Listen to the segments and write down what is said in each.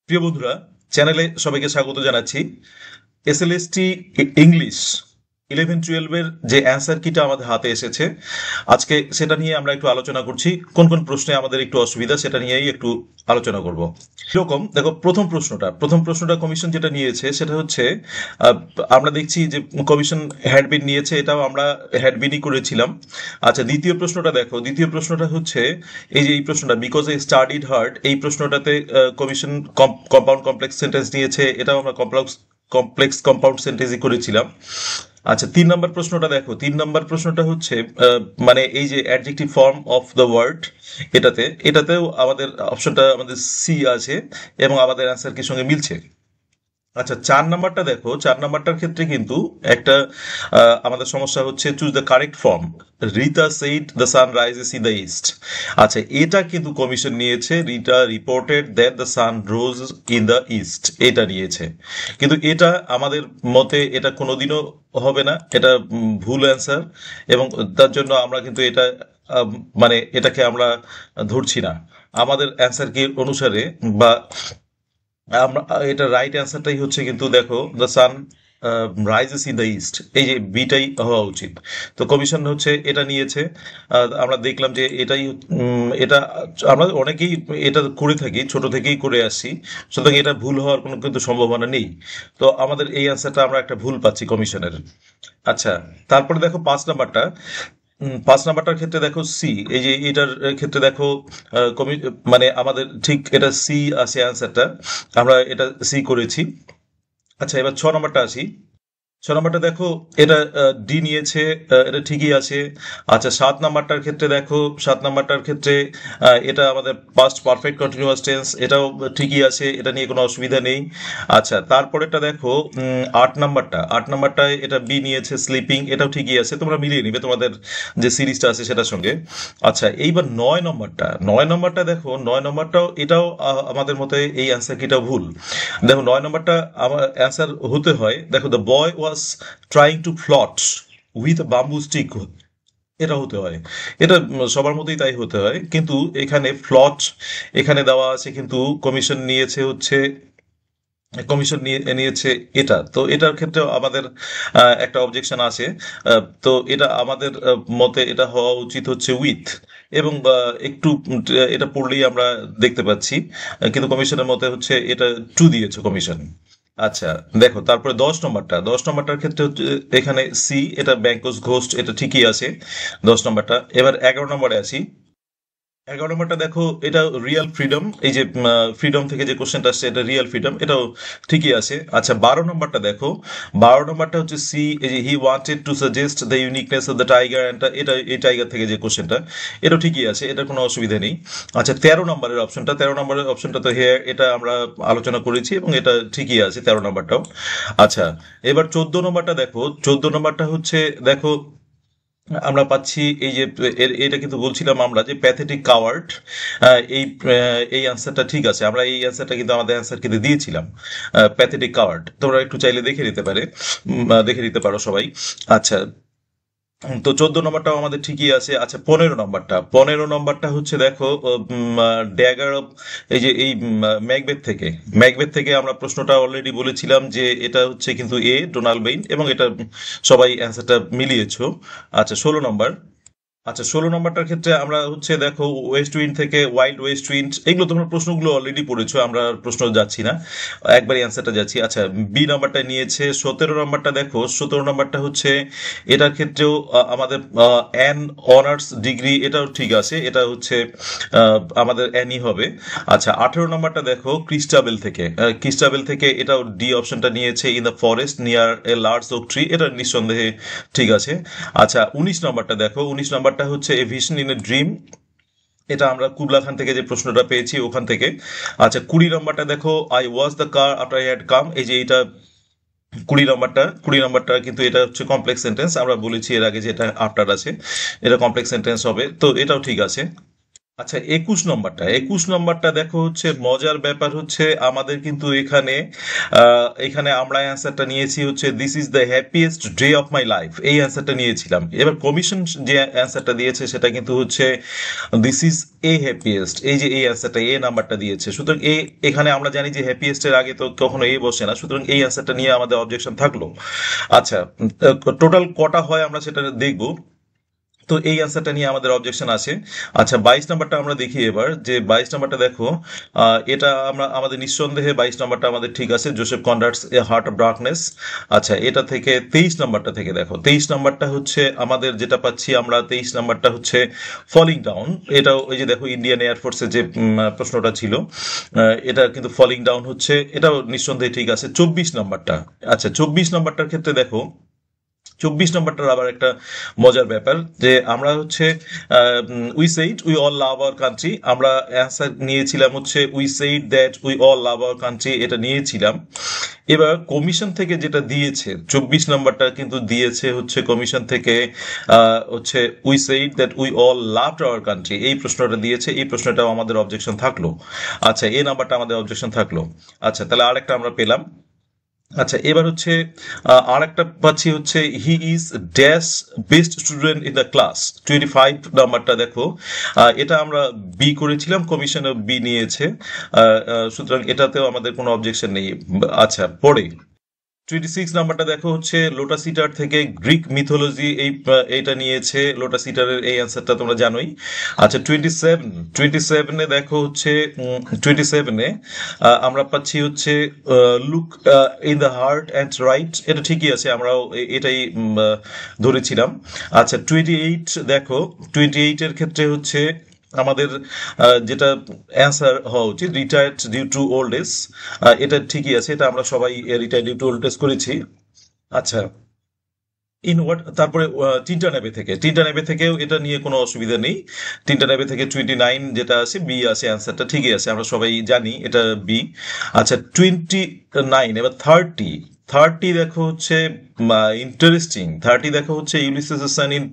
প্রিয় বন্ধুরা, চ্যানেলে সবাইকে স্বাগত জানাচ্ছি। এসএলএসটি ইংলিশ 11-12-এর যে অ্যান্সার কিটা আমাদের হাতে এসেছে, আজকে সেটা নিয়ে আমরা একটু আলোচনা করছি। কোন কোন প্রশ্নে আমাদের একটু অসুবিধা সেটা নিয়েই একটু আলোচনা করব। এরকম দেখো, প্রথম প্রশ্নটা কমিশন যেটা নিয়েছে সেটা হচ্ছে, আহ, আমরা দেখছি যে কমিশন হ্যাডবিন নিয়েছে, এটাও আমরা হ্যাডবিনই করেছিলাম। আচ্ছা, দ্বিতীয় প্রশ্নটা হচ্ছে এই প্রশ্নটা, বিকজ এ স্টাডিড হার্ড, এই প্রশ্নটাতে কমিশন কম্পাউন্ড কমপ্লেক্স সেন্টেন্স নিয়েছে, এটাও আমরা কমপ্লেক্স কম্পাউন্ড সেন্টেন্সই করেছিলাম। আচ্ছা, 3 নম্বর প্রশ্নটা হচ্ছে, মানে এই যে adjective form of the word, এটাতেও আমাদের অপশনটা আমাদের সি আছে এবং আমাদের অ্যান্সার কি সঙ্গে মিলছে। আচ্ছা, 4 নম্বরটার ক্ষেত্রে কিন্তু একটা আমাদের সমস্যা হচ্ছে, choose the correct form. Rita said the sun rises in the east. আচ্ছা, এটা কিন্তু কমিশন নিয়েছে, Rita reported that the sun rose in the east, এটা নিয়েছে। কিন্তু এটা আমাদের মতে এটা কোনোদিনও হবে না, এটা ভুল অ্যান্সার। এবং তার জন্য আমরা কিন্তু এটা মানে এটাকে আমরা ধরছি না। আমাদের অ্যান্সার কি অনুসারে বা আমরা এটা রাইট অ্যান্সারটাই হচ্ছে, কিন্তু দেখো, the sun rises in the east, এই যে বিটাই হওয়া উচিত। তো কমিশন হচ্ছে এটা নিয়েছে। আমরা দেখলাম যে এটা আমরা অনেকেই এটা করে থাকি, ছোট থেকেই করে আসছি, সুতরাং এটা ভুল হওয়ার কোনো কিন্তু সম্ভাবনা নেই। তো আমাদের এই অ্যান্সারটা আমরা একটা ভুল পাচ্ছি কমিশনের। আচ্ছা, তারপরে দেখো 5 নাম্বারটা। 5 নাম্বারটার ক্ষেত্রে দেখো সি, এই যে এটার ক্ষেত্রে দেখো, মানে আমাদের ঠিক এটা সি আছে অ্যান্সারটা, আমরা এটা সি করেছি। আচ্ছা, এবার 6 নম্বরটা আসি। 6 নম্বরটা দেখো, এটা ডি নিয়েছে, এটা ঠিকই আছে। আচ্ছা, 7 নম্বরটার ক্ষেত্রে দেখো, 7 নম্বরটার ক্ষেত্রে এটা আমাদের পাস্ট পারফেক্ট কন্টিনিউয়াস টেন্স, এটাও ঠিকই আছে, এটা নিয়ে কোনো অসুবিধা নেই। আচ্ছা, তারপরেটা দেখো, 8 নম্বরটায় এটা বি নিয়েছে, স্লিপিং, এটাও ঠিকই আছে, তোমরা মিলিয়ে নিবে তোমাদের যে সিরিজটা আছে সেটার সঙ্গে। আচ্ছা, এইবার 9 নম্বরটা দেখো, 9 নম্বরটাও এটাও আমাদের মতে এই অ্যান্সার কিটা ভুল। দেখো, 9 নম্বরটা আমার অ্যান্সার হতে হয়, দেখো, the boy was trying to ফ্লট উইথ বাম্বু স্টিক, এটা হতে হয়। এটা সবার মধ্যেই তাই হতে হয়, কিন্তু এখানে ফ্লট এখানে দেওয়া আছে, কিন্তু কমিশন নিয়েছে এটা। তো এটার ক্ষেত্রে আমাদের একটা অবজেকশন আছে। তো এটা আমাদের মতে এটা হওয়া উচিত হচ্ছে উইথ, এবং একটু এটা পড়লেই আমরা দেখতে পাচ্ছি। কিন্তু কমিশনের মতে হচ্ছে এটা টু দিয়েছে কমিশন। আচ্ছা, দেখো, তারপরে 10 নম্বরটার ক্ষেত্রে হচ্ছে এখানে সি, এটা ব্যাংকোস ঘোস্ট, এটা ঠিকই আছে 10 নম্বরটা। এবার 11 নম্বরে আসি। 11 নম্বরটা দেখো, এটা রিয়েল ফ্রিডম, এই যে ফ্রিডম থেকে যে কোশ্চেনটা আসছে, এটা রিয়েল ফ্রিডম, এটাও ঠিকই আছে। আচ্ছা, 12 নম্বরটা দেখো, 12 নম্বরটা হচ্ছে সি, এই যে he wanted to suggest the uniqueness of the tiger, এটা এই টাইগার থেকে যে কোশ্চেনটা, এটাও ঠিকই আছে, এটা কোনো অসুবিধা নেই। আচ্ছা, 13 নম্বরের অপশনটা তো হেয়ার, এটা আমরা আলোচনা করেছি এবং এটা ঠিকই আছে 13 নম্বরটাও। আচ্ছা, এবার 14 নম্বরটা দেখো, 14 নম্বরটা হচ্ছে, দেখো, আমরা পাচ্ছি এই যে এটা কিন্তু বলছিলাম আমরা যে প্যাথেটিক কাওয়ার্ড, এই এই অ্যান্সারটা ঠিক আছে, আমরা এই অ্যান্সারটা কিন্তু আমাদের অ্যান্সার কিন্তু দিয়েছিলাম, প্যাথেটিক কাওয়ার্ড। তোমরা একটু চাইলে দেখে নিতে পারো সবাই। আচ্ছা, তো 14 নম্বরটাও আমাদের ঠিকই আছে। আচ্ছা, 15 নম্বরটা হচ্ছে, দেখো, ড্যাগার অফ, এই যে এই ম্যাকবেথ থেকে আমরা প্রশ্নটা অলরেডি বলেছিলাম যে এটা হচ্ছে কিন্তু এ ডোনাল্ড বেইন, এবং এটা সবাই অ্যান্সারটা মিলিয়েছো। আচ্ছা, 16 নম্বর। আচ্ছা, 16 নম্বরটার ক্ষেত্রে আমরা হচ্ছে, দেখো, ওয়েস্ট উইন্ড থেকে ওয়াইল্ড ওয়েস্ট উইন্ড, এগুলো তোমরা প্রশ্নগুলো অলরেডি পড়েছো, আমরা প্রশ্ন যাচ্ছি না, একবারই অ্যান্সারটা যাচ্ছি। আচ্ছা, বি নাম্বারটা নিয়েছে। 17 নম্বরটা দেখো, 17 নম্বরটা হচ্ছে এটার ক্ষেত্রেও আমাদের অ্যান অনার্স ডিগ্রি, এটাও ঠিক আছে, এটা হচ্ছে আমাদের অ্যানই হবে। আচ্ছা, 18 নম্বরটা দেখো, ক্রিস্টাবেল থেকে এটাও ডি অপশনটা নিয়েছে, in the forest near a large oak tree, এটা নিঃসন্দেহে ঠিক আছে। আচ্ছা, 19 নম্বরটা দেখো, 19 নম্বরটা হচ্ছে এ ভিশন ইন এ ড্রিম, এটা আমরা কুবলা খান থেকে যে প্রশ্নটা পেয়েছি ওখান থেকে। আচ্ছা, 20 নম্বরটা দেখো, I was the car after I had come, এই যে এটা 20 নম্বরটা কিন্তু এটা হচ্ছে কমপ্লেক্স সেন্টেন্স, আমরা বলেছি এর আগে যে এটা আফটার আছে, এটা কমপ্লেক্স সেন্টেন্স হবে, তো এটাও ঠিক আছে। আচ্ছা, 21 নম্বরটা দেখো হচ্ছে মজার ব্যাপার হচ্ছে আমাদের কিন্তু এখানে আমরা অ্যান্সারটা নিয়েছি হচ্ছে this is the happiest day of my life, এই অ্যান্সারটা নিয়েছিলাম। এবার কমিশন যে অ্যান্সারটা দিয়েছে সেটা কিন্তু হচ্ছে দিস ইজ এ হ্যাপিয়েস্ট, এই যে এই অ্যান্সারটা এ নাম্বারটা দিয়েছে। সুতরাং এখানে আমরা জানি যে হ্যাপিয়েস্টের আগে তো কখনো এ বসে না, সুতরাং এই অ্যান্সারটা নিয়ে আমাদের অবজেকশন থাকলো। আচ্ছা, টোটাল কটা হয় আমরা সেটা দেখবো। তো এই অ্যান্সারটা নিয়ে আমাদের অবজেকশন আছে। আচ্ছা, 22 নম্বরটা আমরা দেখি এবার, যে 22 নম্বরটা দেখো, এটা আমাদের নিঃসন্দেহে 22 নম্বরটা আমাদের ঠিক আছে, Joseph Conrad's a heart of darkness. আচ্ছা, এটা থেকে 23 নম্বরটা থেকে দেখো, 23 নম্বরটা হচ্ছে আমাদের যেটা পাচ্ছি আমরা, 23 নম্বরটা হচ্ছে ফলিং ডাউন। এটাও ওই যে দেখো ইন্ডিয়ান এয়ারফোর্সের যে প্রশ্নটা ছিল, এটা কিন্তু ফলিং ডাউন হচ্ছে, এটাও নিঃসন্দেহে ঠিক আছে। 24 নম্বরটা, আচ্ছা 24 নম্বরটার ক্ষেত্রে দেখো, 24 নম্বরটার আবার একটা মজার ব্যাপার, যে আমরা হচ্ছে we said we all love our country, আমরা অ্যান্সার নিয়েছিলাম হচ্ছে we said that we all love our country, এটা নিয়েছিলাম। এবার কমিশন থেকে যেটা দিয়েছে 24 নম্বরটা কিন্তু দিয়েছে হচ্ছে কমিশন থেকে হচ্ছে we said that we all loved our country, এই প্রশ্নটা দিয়েছে, এই প্রশ্নটাও আমাদের অবজেকশন থাকলো। আচ্ছা, এই নাম্বারটা আমাদের অবজেকশন থাকলো। আচ্ছা, তাহলে আরেকটা আমরা পেলাম। আচ্ছা, এবার হচ্ছে আর একটা পাচ্ছি হচ্ছে he is dash best student in the class, 25 নম্বরটা দেখো, এটা আমরা বি করেছিলাম, কমিশনে বি নিয়েছে, সুতরাং এটাতেও আমাদের কোনো অবজেকশন নেই। আচ্ছা, পরে 26 নম্বরটা দেখো হচ্ছে লোটাস ইটার থেকে গ্রিক মিথোলজি, এইটা নিয়েছে, লোটাস ইটারের এই অ্যান্সারটা তোমরা জানোই। আচ্ছা, 27 দেখো হচ্ছে 27-এ আমরা পাচ্ছি হচ্ছে look in the heart and right, এটা ঠিকই আছে, আমরাও এটাই ধরেছিলাম। আচ্ছা, 28 দেখো, 28-এর ক্ষেত্রে হচ্ছে আমাদের যেটা অ্যান্সার হওয়া উচিত retired due to old age, এটা ঠিকই আছে, এটা আমরা সবাই retired due to old age করেছি। আচ্ছা, ইন হোয়াট, তারপরে তিনটা নেবে থেকেও এটা নিয়ে কোনো অসুবিধা নেই। তিনটা নেবে থেকে 29 যেটা আছে বি আছে, অ্যান্সারটা ঠিকই আছে, আমরা সবাই জানি এটা বি। আচ্ছা, 29, এবার 30 দেখো হচ্ছে ইন্টারেস্টিং, 30 দেখো হচ্ছে ইউলিসেস সান ইন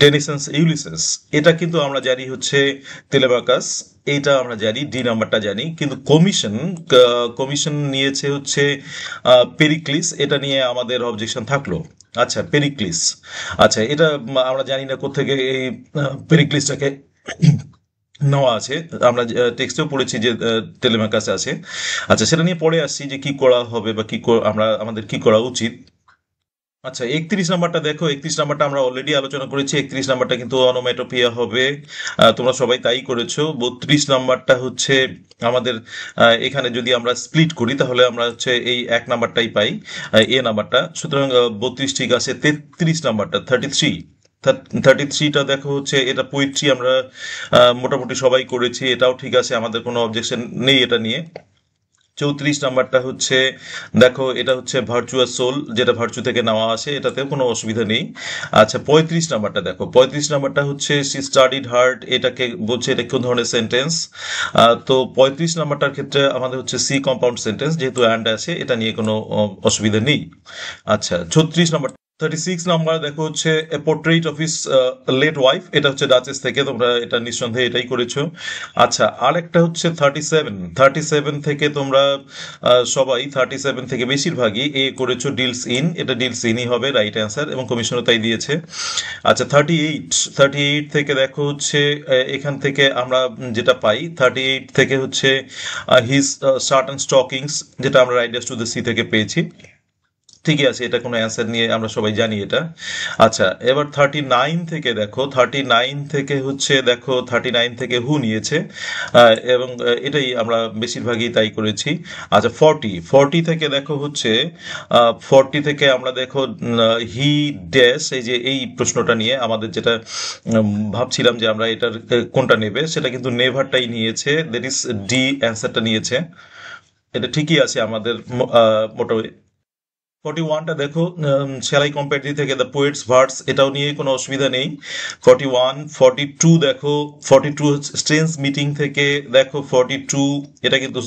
টেনিসন্স ইউলিসেস, এটা কিন্তু আমরা জানি হচ্ছে তেলেবাকাস, এইটা আমরা জানি, ডি নাম্বারটা জানি, কিন্তু কমিশন নিয়েছে হচ্ছে পেরিক্লিস, এটা নিয়ে আমাদের অবজেকশন থাকলো। আচ্ছা, পেরিক্লিস, আচ্ছা এটা আমরা জানি না কোত্থেকে এই পেরিক্লিসটাকে নেওয়া আছে, আমরা টেক্সটেও পড়েছি যে টেলেমাকাসে আছে। আচ্ছা, সেটা নিয়ে পরে আসছি যে কি করা হবে বা আমাদের কি করা উচিত। আচ্ছা, 31 নম্বরটা দেখো, 31 নম্বরটা আমরা অলরেডি আলোচনা করেছি, 31 নম্বরটা কিন্তু অনোমেটোপিয়া হবে, তোমরা সবাই তাই করেছো। 32 নম্বরটা হচ্ছে আমাদের এখানে যদি আমরা স্প্লিট করি তাহলে আমরা হচ্ছে এই 1 নাম্বারটাই পাই, এ নাম্বারটা, সুতরাং 32 ঠিক আছে। 33 নম্বরটা, 33টা দেখো হচ্ছে এটা পোয়েট্রি, আমরা মোটামুটি সবাই করেছি, এটাও ঠিক আছে, আমাদের কোনো অবজেকশন নেই এটা নিয়ে। 34 নম্বরটা হচ্ছে দেখো, এটা হচ্ছে ভার্চুয়াস সোল, যেটা ভার্চু থেকে নেওয়া আসে, এটাতেও কোনো অসুবিধা নেই। আচ্ছা, 35 নম্বরটা দেখো, 35 নম্বরটা হচ্ছে সি স্টাডিড হার্ড, এটাকে বলছে এটা কোন ধরনের সেন্টেন্স। তো 35 নম্বরটার ক্ষেত্রে আমাদের হচ্ছে সি কম্পাউন্ড সেন্টেন্স, যেহেতু অ্যান্ড আছে, এটা নিয়ে কোনো অসুবিধা নেই। আচ্ছা, 36 নম্বর, 36 নম্বর দেখো হচ্ছে a portrait of his late wife, এটা হচ্ছে ডাচেস থেকে, তোমরা এটা নিঃসন্দেহে এটাই করেছো। আচ্ছা, আরেকটা হচ্ছে 37 থেকে তোমরা সবাই 37 থেকে বেশিরভাগই এ করেছো ডিলস ইন, এটা ডিলস ইনই হবে রাইট অ্যান্সার, এবং কমিশনও তাই দিয়েছে। আচ্ছা, 38 থেকে দেখো হচ্ছে এখান থেকে আমরা যেটা পাই, 38 থেকে হচ্ছে হিজ শার্ট অ্যান্ড স্টকিংস, যেটা আমরা রাইডার্স টু দ্য সি থেকে পেয়েছি, ঠিকই আছে, এটা কোনো অ্যান্সার নিয়ে আমরা সবাই জানি এটা। আচ্ছা, এবার 39 থেকে দেখো, 39 থেকে হচ্ছে দেখো, 39 থেকে হু নিয়েছে, এবং এটাই আমরা বেশিরভাগই তাই করেছি। আচ্ছা, 40 থেকে দেখো হচ্ছে 40 থেকে আমরা দেখো হি ড্যাশ, এই যে এই প্রশ্নটা নিয়ে আমাদের যেটা ভাবছিলাম যে আমরা এটার কোনটা নেবে, সেটা কিন্তু নেভারটাই নিয়েছে, দ্যাট ইজ ডি অ্যান্সারটা নিয়েছে, এটা ঠিকই আছে আমাদের মোটামুটি। 41টা দেখো, সেলাই কম্পেয়ারটি থেকে দ্য পোয়েটস ভার্স, এটাও নিয়ে কোনো অসুবিধা নেই। 41, 42 দেখো, 42 স্ট্রেন্স মিটিং থেকে দেখো 42, এটা কিন্তু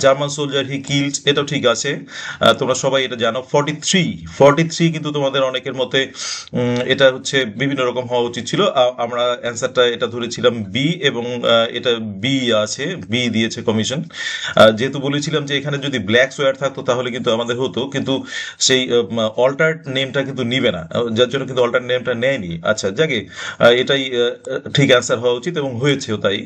জার্মান সোলজার হি কিল্ড, এটাও ঠিক আছে, তোমরা সবাই এটা জানো। 43 কিন্তু তোমাদের অনেকের মতে এটা হচ্ছে বিভিন্ন রকম হওয়া উচিত ছিল। আমরা অ্যান্সারটা এটা ধরেছিলাম বি, এবং এটা বি আছে, বি দিয়েছে কমিশন। যেহেতু বলেছিলাম যে এখানে যদি ব্ল্যাক সোয়ার থাকতো তাহলে কিন্তু আমাদের হতো, কিন্তু সেই অল্টারড নেমটা কিন্তু নিবে না, যার জন্য কিন্তু অল্টারড নেমটা নেয়নি। আচ্ছা, যাকে এটাই ঠিক অ্যান্সার হওয়া উচিত এবং হয়েছেও তাই।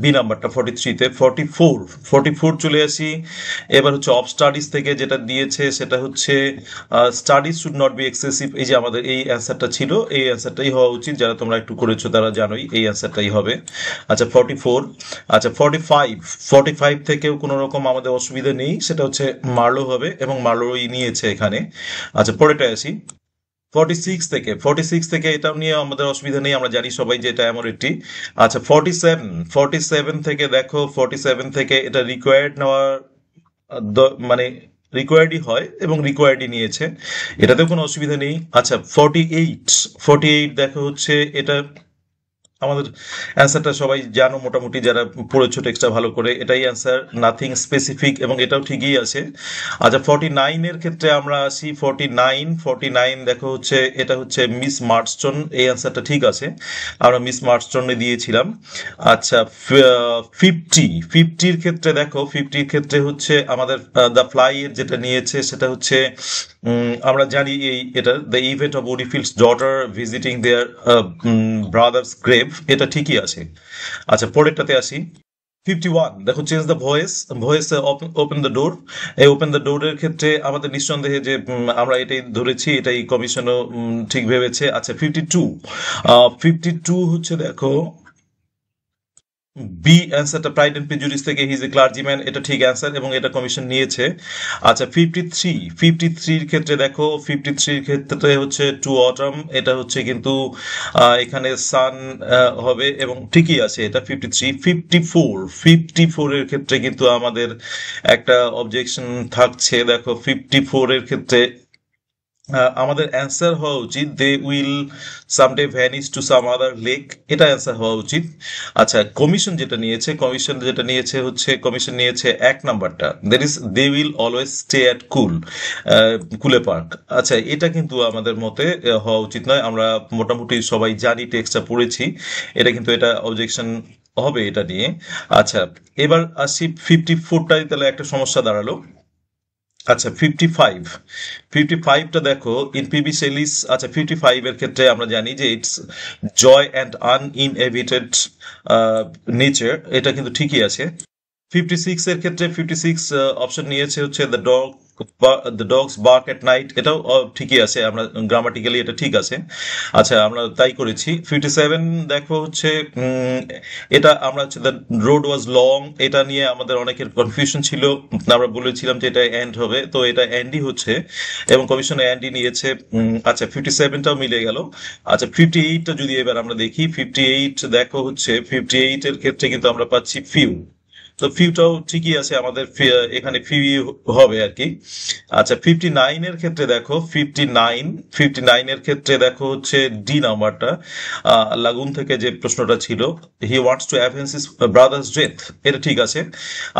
বি নাম্বারটা 43-তে। 44 চলে আসি। এবার হচ্ছে অফ স্টাডিজ থেকে যেটা দিয়েছে সেটা হচ্ছে studies should not be excessive. এই যে আমাদের এই অ্যান্সারটা ছিল, এই অ্যান্সারটাই হওয়া উচিত, যারা তোমরা একটু করেছো তারা জানোই এই অ্যান্সারটাই হবে। আচ্ছা 44। আচ্ছা 45 থেকেও কোনো রকম আমাদের অসুবিধা নেই, সেটা হচ্ছে মার্লো হবে এবং মার্লোই নিয়েছে এখানে। আচ্ছা পরেরটা আসি। 46 থেকে এটাও নিয়ে আমাদের অসুবিধা নেই, আমরা জানি সবাই যে এটা অ্যামোরেটটি। আচ্ছা 47 থেকে দেখো, 47 থেকে এটা রিকোয়ার্ড নেওয়ার মানে রিকোয়ার্ডই হয় এবং রিকোয়ার্ডই নিয়েছে, এটাতেও কোনো অসুবিধা নেই। আচ্ছা 48 দেখো হচ্ছে এটা আমাদের অ্যান্সারটা সবাই জানো মোটামুটি, যারা পড়েছো টেক্সটটা ভালো করে, এটাই অ্যান্সার, নাথিং স্পেসিফিক, এবং এটাও ঠিকই আছে। আচ্ছা 49 ক্ষেত্রে আমরা আসি। 49 দেখো হচ্ছে এটা হচ্ছে মিস মার্ডস্টোন, এই অ্যান্সারটা ঠিক আছে, আমরা মিস মার্ডস্টোনে দিয়েছিলাম। আচ্ছা 50 ক্ষেত্রে দেখো, 50 ক্ষেত্রে হচ্ছে আমাদের দ্য ফ্লাই এর যেটা নিয়েছে সেটা হচ্ছে আমরা জানি এটা the event of Woodifield's daughter visiting their brother's grave, এটা ঠিকই আছে। আচ্ছা পরেরটাতে আসি। 51 দেখো, change the voice open the door. এই ওপেন দ্য ডোরের ক্ষেত্রে আমাদের নিঃসন্দেহে যে আমরা এটাই ধরেছি, এটাই কমিশনও ঠিক ভেবেছে। আচ্ছা 52 হচ্ছে দেখো বি অ্যান্সারটা, প্রাইড এন্ড প্রেজুডিস থেকে হি ইজ এ ক্লার্জিম্যান, এটা ঠিক অ্যান্সার এবং এটা কমিশন নিয়েছে। আচ্ছা 53 ক্ষেত্রে দেখো, 53 ক্ষেত্রে হচ্ছে টু অটম, এটা হচ্ছে কিন্তু এখানে সান হবে এবং ঠিকই আছে এটা 53। 54 এর ক্ষেত্রে কিন্তু আমাদের একটা অবজেকশন থাকছে। দেখো 54 এর ক্ষেত্রে আমাদের অ্যান্সার হওয়া উচিত they will someday vanish to some other lake, এটা অ্যান্সার হওয়া উচিত। আচ্ছা কমিশন যেটা নিয়েছে হচ্ছে কমিশন নিয়েছে এক নাম্বারটা, they will always stay at cool park. আচ্ছা এটা কিন্তু আমাদের মতে হওয়া উচিত নয়, আমরা মোটামুটি সবাই জানি, টেক্সটটা পড়েছি, এটা কিন্তু এটা অবজেকশন হবে এটা নিয়ে। আচ্ছা এবার আসি 54টাই, তাহলে একটা সমস্যা দাঁড়ালো। আচ্ছা 55টা দেখো, ইন পিবি সেলিস। আচ্ছা 55 এর ক্ষেত্রে আমরা জানি যে ইটস জয় অ্যান্ড আনইনএভিটেড নেচার, এটা কিন্তু ঠিকই আছে। 56 এর ক্ষেত্রে 56 অপশন নিয়েছে হচ্ছে the dogs bark at night, এটাও ঠিকই আছে, আমরা গ্রামাটিক্যালি এটা ঠিক আছে। আচ্ছা আমরা তাই করেছি। 57 দেখো হচ্ছে এটা আমরা হচ্ছে দ্য রোড ওয়াজ লং, এটা নিয়ে আমাদের অনেকের কনফিউশন ছিল, আমরা বলেছিলাম যে এটা এন্ড হবে, তো এটা এন্ডই হচ্ছে এবং কমিশনে এন্ডই নিয়েছে। আচ্ছা 57টাও মিলে গেল। আচ্ছা 58টা যদি এবার আমরা দেখি, 58 দেখো হচ্ছে 58 এর ক্ষেত্রে কিন্তু আমরা পাচ্ছি ফিউ, তো ফিউটাও ঠিকই আছে, আমাদের এখানে ফিউ হবে আর কি। আচ্ছা 59 এর ক্ষেত্রে দেখো, 59 এর ক্ষেত্রে দেখো হচ্ছে ডি নাম্বারটা, লাগুন থেকে যে প্রশ্নটা ছিল, he wants to অ্যাভেন্স his brothers death, এটা ঠিক আছে।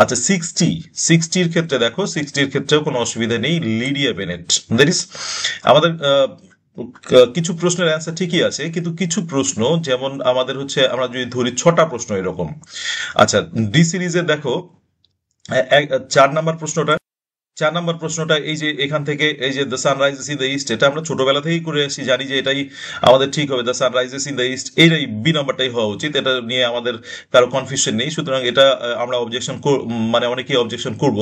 আচ্ছা 60 ক্ষেত্রে দেখো, 60 ক্ষেত্রেও কোনো অসুবিধা নেই, লিডিয়া বেনেট। দ্যাট ইজ আমাদের কিছু প্রশ্নের অ্যান্সার ঠিকই আছে, কিন্তু কিছু প্রশ্ন যেমন আমাদের হচ্ছে, আমরা যদি ধরি 6টা প্রশ্ন এরকম। আচ্ছা ডি সিরিজের দেখো 4 নম্বর প্রশ্নটা এই যে এখান থেকে, এই যে দ্য সানরাইজেস ইন দ্য ইস্ট, এটা আমরা ছোটবেলা থেকেই করে আসি, জানি যে এটাই আমাদের ঠিক হবে, দ্য সানরাইজেস ইন দ্য ইস্ট, এইটাই বি নাম্বারটাই হওয়া উচিত, এটা নিয়ে আমাদের কারো কনফিউশন নেই, সুতরাং এটা আমরা অবজেকশন মানে অনেকেই অবজেকশন করব।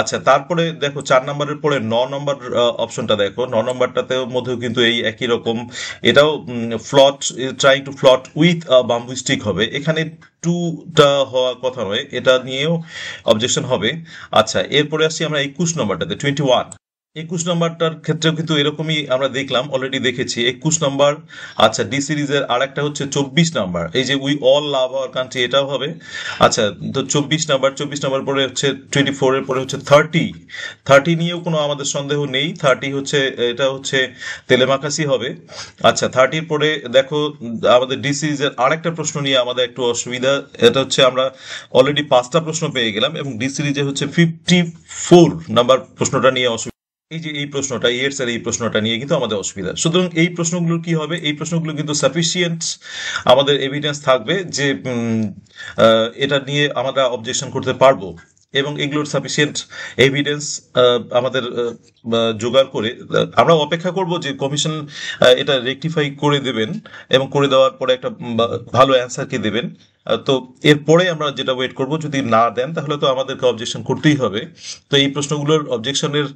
আচ্ছা তারপরে দেখো 4 নম্বরের পরে 9 নম্বর অপশনটা দেখো, 9 নম্বরটাতেও মধ্যেও কিন্তু এই একই রকম, এটাও ফ্লট, ট্রাইং টু ফ্লট উইথ বাম্বু স্টিক হবে, এখানে টুটা হওয়ার কথা নয়, এটা নিয়েও অবজেকশন হবে। আচ্ছা এরপরে আসছি আমরা 21 নম্বরটাতে, 21। 21 নাম্বারটার ক্ষেত্রেও কিন্তু এরকমই আমরা দেখলাম, অলরেডি দেখেছি 21 নাম্বার। আচ্ছা, ডি সিরিজের আর একটা হচ্ছে 24 নাম্বার, এই যে we all love our country, এটাও হবে। আচ্ছা, তো 24 নাম্বার পরে হচ্ছে 24 এর পরে হচ্ছে 30 নিয়েও কোনো আমাদের সন্দেহ নেই। 30 হচ্ছে, এটা হচ্ছে তেলেমাকাসি হবে। আচ্ছা, 30 পরে দেখো আমাদের ডি সিরিজের আর একটা প্রশ্ন নিয়ে আমাদের একটু অসুবিধা। এটা হচ্ছে আমরা অলরেডি 5টা প্রশ্ন পেয়ে গেলাম, এবং ডি সিরিজে হচ্ছে 54 নাম্বার প্রশ্নটা নিয়ে অসুবিধা। এই যে এই প্রশ্নটা, ইয়েটস এর এই প্রশ্নটা নিয়ে কিন্তু আমাদের অসুবিধা। সুতরাং এই প্রশ্নগুলো কি হবে, এই প্রশ্নগুলো কিন্তু সাফিসিয়েন্ট আমাদের এভিডেন্স থাকবে যে এটা নিয়ে আমরা অবজেকশন করতে পারবো, এবং এগুলোর সাফিসিয়েন্ট এভিডেন্স আমাদের জোগাড় করে আমরা অপেক্ষা করব যে কমিশন এটা রেকটিফাই করে দেবেন, এবং করে দেওয়ার পরে একটা ভালো অ্যান্সার কি দেবেন। তো এরপরে আমরা যেটা ওয়েট করব, যদি না দেন তাহলে তো আমাদেরকে অবজেকশন করতেই হবে। তো এই প্রশ্নগুলোর অবজেকশনের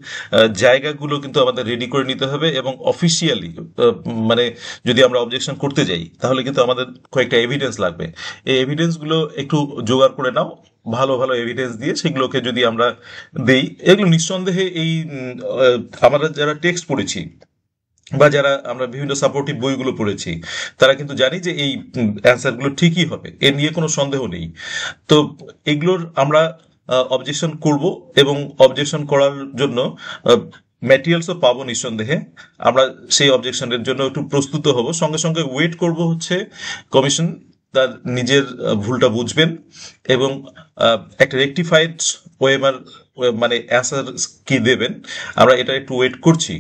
জায়গাগুলো কিন্তু আমাদের রেডি করে নিতে হবে, এবং অফিসিয়ালি মানে যদি আমরা অবজেকশন করতে যাই তাহলে কিন্তু আমাদের কয়েকটা এভিডেন্স লাগবে। এই এভিডেন্সগুলো একটু জোগাড় করে নাও, ভালো ভালো এভিডেন্স দিয়ে সেগুলোকে যদি আমরা দেই, এগুলো নিঃসন্দেহে এই আমরা যারা টেক্সট পড়েছি বা যারা আমরা বিভিন্ন সাপোর্টিভ বইগুলো পড়েছি, তারা কিন্তু জানি যে এই অ্যান্সারগুলো ঠিকই হবে, এ নিয়ে কোনো সন্দেহ নেই। তো এগুলোর আমরা অবজেকশন করব, এবং অবজেকশন করার জন্য ম্যাটেরিয়ালসও পাবো নিঃসন্দেহে। আমরা সেই অবজেকশনের জন্য একটু প্রস্তুত হব, সঙ্গে সঙ্গে ওয়েট করব হচ্ছে কমিশন তার নিজের ভুলটা বুঝবেন, এবং একটা রেকটিফাইড ওয়েমার মানে অ্যান্সার কি দেবেন, আমরা এটা একটু ওয়েট করছি।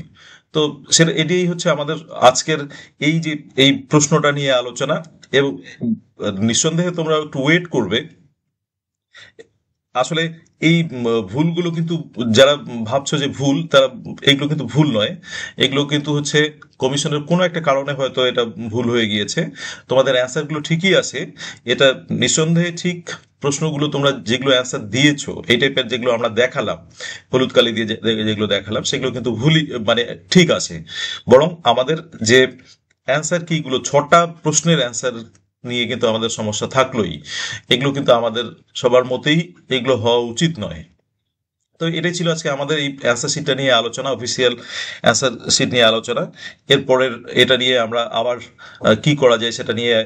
তো সেটা এটাই হচ্ছে আমাদের আজকের এই যে এই প্রশ্নটা নিয়ে আলোচনা, এবং নিঃসন্দেহে তোমরা একটু ওয়েট করবে। আসলে এই ভুলগুলো কিন্তু, যারা ভাবছো যে ভুল, তারা এগুলো কিন্তু ভুল নয়, এগুলো কিন্তু হচ্ছে কমিশনের কোনো একটা কারণে হয়তো এটা ভুল হয়ে গিয়েছে। তোমাদের অ্যান্সারগুলো ঠিকই আছে, এটা নিঃসন্দেহে ঠিক। প্রশ্নগুলো তোমরা যেগুলো অ্যান্সার দিয়েছো, এই টাইপের যেগুলো আমরা দেখালাম, হলুদ কালি দিয়ে যেগুলো দেখালাম, সেগুলো কিন্তু ভুলই, মানে ঠিক আছে। বরং আমাদের যে অ্যান্সার কিগুলো, 6টা প্রশ্নের অ্যান্সার নিয়ে কিন্তু আমাদের সমস্যা থাকলোই। এগুলো কিন্তু আমাদের সবার মতেই এগুলো হওয়া উচিত নয়। তো এটাই ছিল আজকে আমাদের এই অ্যান্সার শিটটা নিয়ে আলোচনা, অফিসিয়াল অ্যান্সার শিট নিয়ে আলোচনা। এরপরের এটা নিয়ে আমরা আবার কি করা যায় সেটা নিয়ে,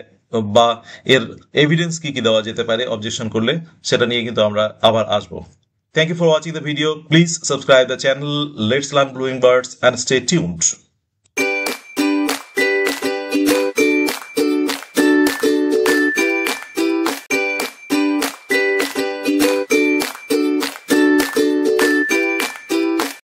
বা এর এভিডেন্স কি কি দেওয়া যেতে পারে অবজেকশন করলে, সেটা নিয়ে কিন্তু আমরা আবার আসবো। Thank you for watching the video. Please subscribe the channel let's learn bluing birds and stay tuned.